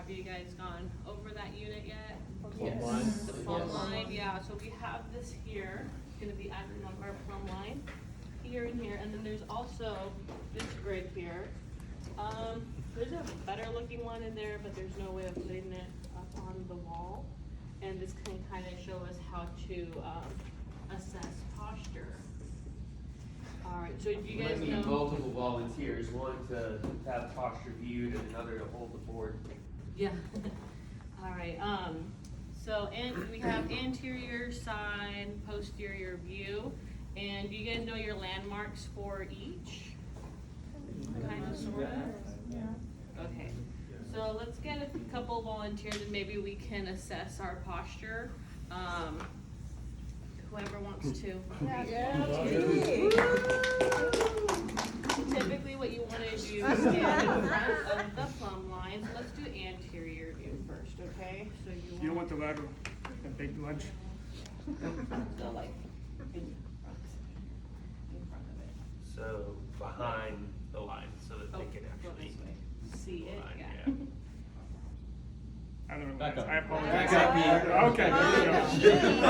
Have you guys gone over that unit yet? Yes. The plumb line, yeah, so we have this here, it's gonna be acting on our plumb line, here and here, and then there's also this grid here. There's a better looking one in there, but there's no way of putting it up on the wall. And this can kind of show us how to assess posture. All right, so do you guys might need know? multiple volunteers, one to have posture viewed and another to hold the board. Yeah. All right, and we have anterior, side, posterior view. And do you guys know your landmarks for each? Kind of, sort of? Yeah. Okay, so let's get a couple volunteers and maybe we can assess our posture. Whoever wants to. Typically what you want to do is stand in front of the plumb line. So let's do anterior view first, okay? So You don't want the ladder, the big ledge. So like in front of it. So behind the line, so that they can Go actually this way. See it, line, yeah. I don't know. Back up. I apologize. Back up. Okay, there we go.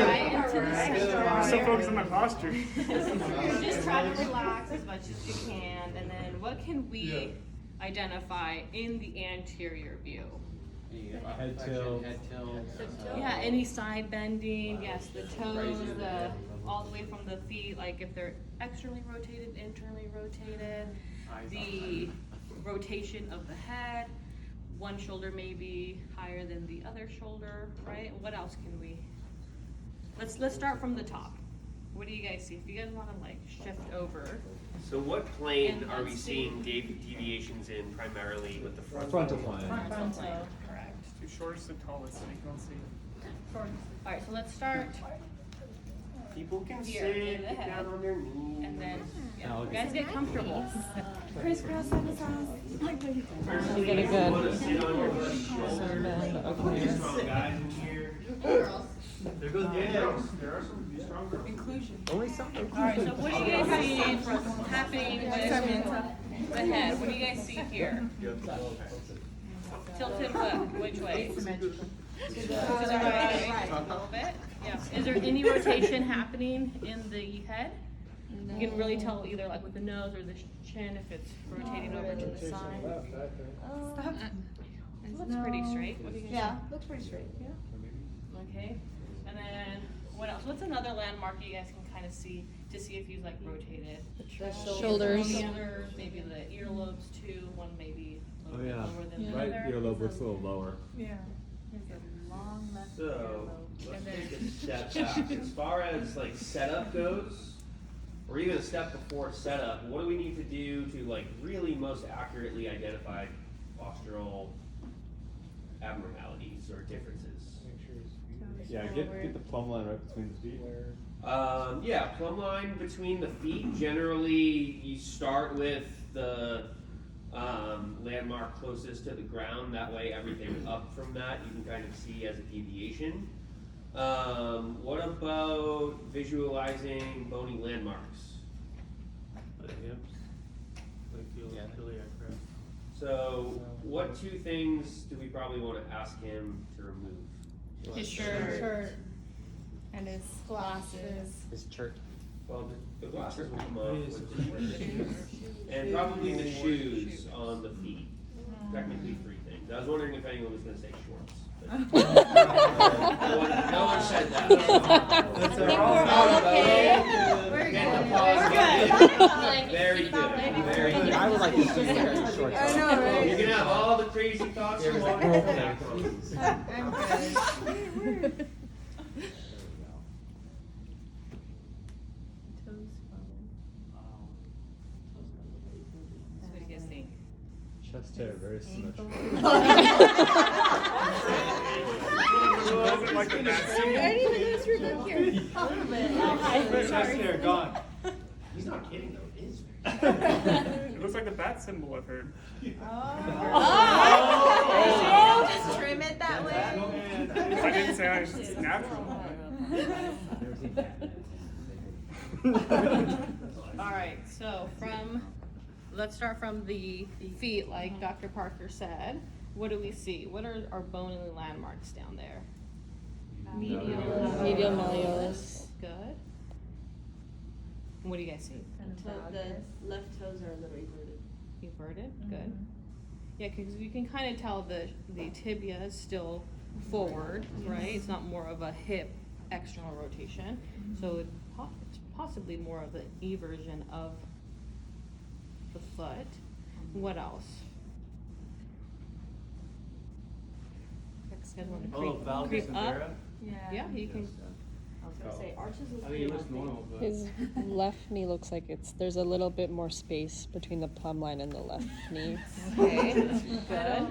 Right into the I'm so focused on my posture. Just try to relax as much as you can, and then what can we identify in the anterior view? Head tilt. Yeah, any side bending, yes, the toes, all the way from the feet, like if they're externally rotated, internally rotated, the rotation of the head, one shoulder may be higher than the other shoulder, right? What else can we? Let's start from the top. What do you guys see? If you guys want to like shift over. So what plane And are we let's seeing deviations in primarily with the front? Frontal plane. Frontal. Correct. Two shortest and tallest, so you can see. All right, so let's start, People can Here, in sit, the get head. down on their knees. and then Now you look guys get comfortable. Crisscross applesauce. You get a want good to sit on your buddy's shoulder. Okay. Strong guys in here. There goes the girls. There are some strong girls. Only some. All right, so what do you guys see happening with the head? What do you guys see here? Tilted what? Which way? To the right. A little bit? Yeah. Is there any rotation happening in the head? You can really tell either like with the nose or the chin if it's rotating over to the side. Looks pretty straight. What do you guys Yeah, looks pretty straight. Yeah. think? Okay. And then what else? What's another landmark you guys can kind of see to see if he's like rotated? Shoulders. Shoulders, maybe the earlobes too. One maybe a Oh little bit yeah. lower than the Right other. earlobe looks a little lower. Yeah. Long left So, earlobe. let's And then take a step back. As far as like setup goes, or even a step before setup, what do we need to do to like really most accurately identify postural abnormalities or differences? Yeah, get the plumb line right between the feet. Yeah, plumb line between the feet. Generally, you start with the landmark closest to the ground. That way, everything up from that you can kind of see as a deviation. What about visualizing bony landmarks? The hips, like So, what two things do we probably want to ask him to remove? His shirt. And his glasses. His shirt. Well, the glasses will come off with the shoes. And probably the shoes on the feet. Technically 3 things. I was wondering if anyone was going to say shorts. but- No one said that. I think we're all okay. We're Get the good. pause. Very good. Very good. I would like to see shorts. I know, right? You can have all the crazy thoughts you want. I'm good. what do you guys think? Chest hair, very symmetrical. Like a bat I symbol. didn't even notice you were back here. A little bit. Oh, hi. Chest hair gone. He's not kidding though. It is. It looks like the bat symbol I've heard. Oh. Just trim it that way. I didn't say it's natural. All right, so let's start from the feet, like Dr. Parker said. what do we see? What are our bony landmarks down there? Medial malleolus. Good. And what do you guys see? The left toes are a little everted. Everted, good. Yeah, because you can kind of tell the tibia is still forward, right? It's not more of a hip external rotation. So it's possibly more of an eversion of the foot. What else? You guys want to creep up? Yeah, you can. I was gonna say arches is I mean, it looks normal, but. His left knee looks like there's a little bit more space between the plumb line and the left knee. Okay, good.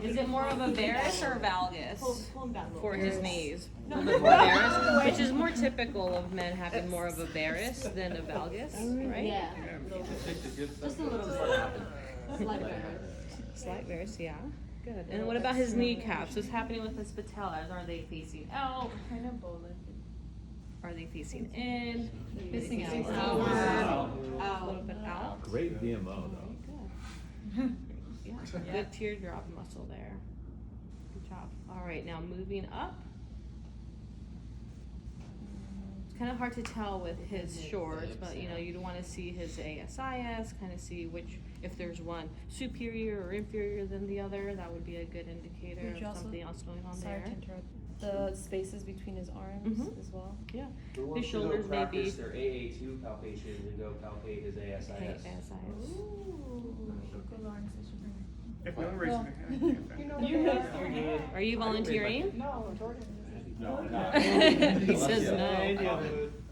Is it more of a varus or valgus Pull him back a little. for his knees? A little bit more varus, which is more typical of men having more of a varus than a valgus, right? Yeah. Just a little bit. Slight varus. Slight varus, yeah. Good. And what about his kneecaps? What's happening with his patellas? Are they facing out? Kind of bold. Are they facing in? Facing Facing outward? out. A little bit out? Great VMO though. Good. Yeah, good teardrop muscle there. Good job. All right, now moving up. It's kind of hard to tell with his shorts, but you know, you'd want to see his ASIS, kind of see if there's one superior or inferior than the other. That would be a good indicator Would you of also- something else going on Sorry there. to interrupt. The spaces between his arms Mhm. as well. Yeah. Who His wants to go shoulders may be. practice their AA2 palpations and go palpate his ASIS? ASIS. If no one raises their hand, I can't. You raised your hand. Are you volunteering? No, Jordan. No, He says no.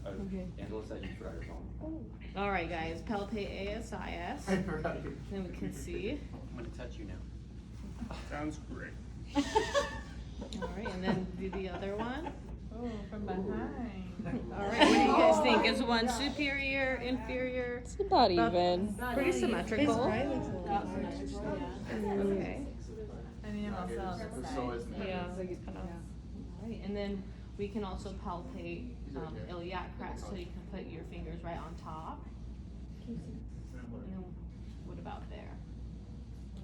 Okay. Angela said you forgot your phone. All right, guys, palpate ASIS. Then we can see. I'm gonna touch you now. Sounds great. All right, and then do the other one. Oh, from behind. All right, what do you guys think? Is one superior, inferior? It's about even. Pretty symmetrical. Right looks a little Not weird. symmetrical, yeah. Okay. I mean, I'm also on the side. So is mine. Yeah, like it's kind of. All right, and then we can also palpate iliac crest, so you can put your fingers right on top. And then what about there?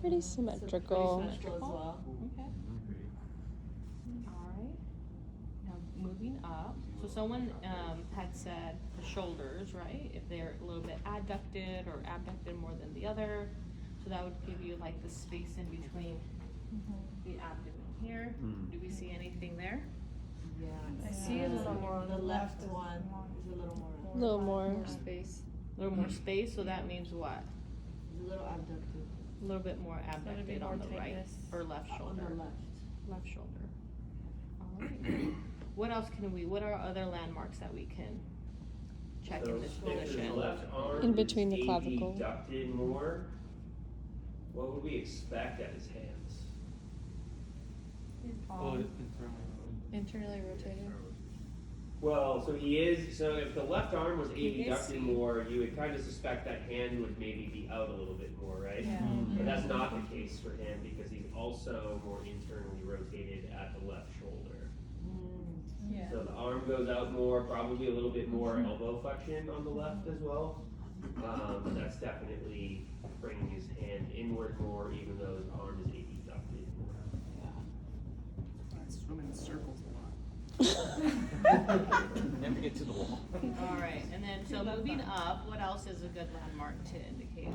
Pretty Pretty symmetrical. symmetrical as well. Okay. All right. Now moving up. So someone had said the shoulders, right? If they're a little bit adducted or abducted more than the other, so that would give you like the space in between the abdomen here. Do we see anything there? Yeah. I see a little more on The the left left. one is a little more, A little more. space. A little more space, so that means what? is a little abducted. A little bit more That'd be abducted more on the right tightness. or left On shoulder. the left. Left shoulder. All right. What else what are other landmarks that we can check in this If his position? left arm In between is the clavicle. abducted more, what would we expect at his hands? Internally rotated. Well, so if the left arm was abducted more, you would kind of suspect that hand would maybe be out a little bit more, right? Yeah. But that's not the case for him because he's also more internally rotated at the left shoulder. Yeah. So the arm goes out more, probably a little bit more elbow flexion on the left as well. But that's definitely bringing his hand inward more, even though his arm is abducted more. I swim in circles a lot. Never get to the wall. All right, and then so moving up, what else is a good landmark to indicate?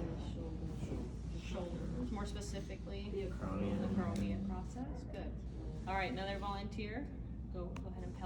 Shoulders, more specifically. The acromion. The acromion process, good. All right, another volunteer, go ahead and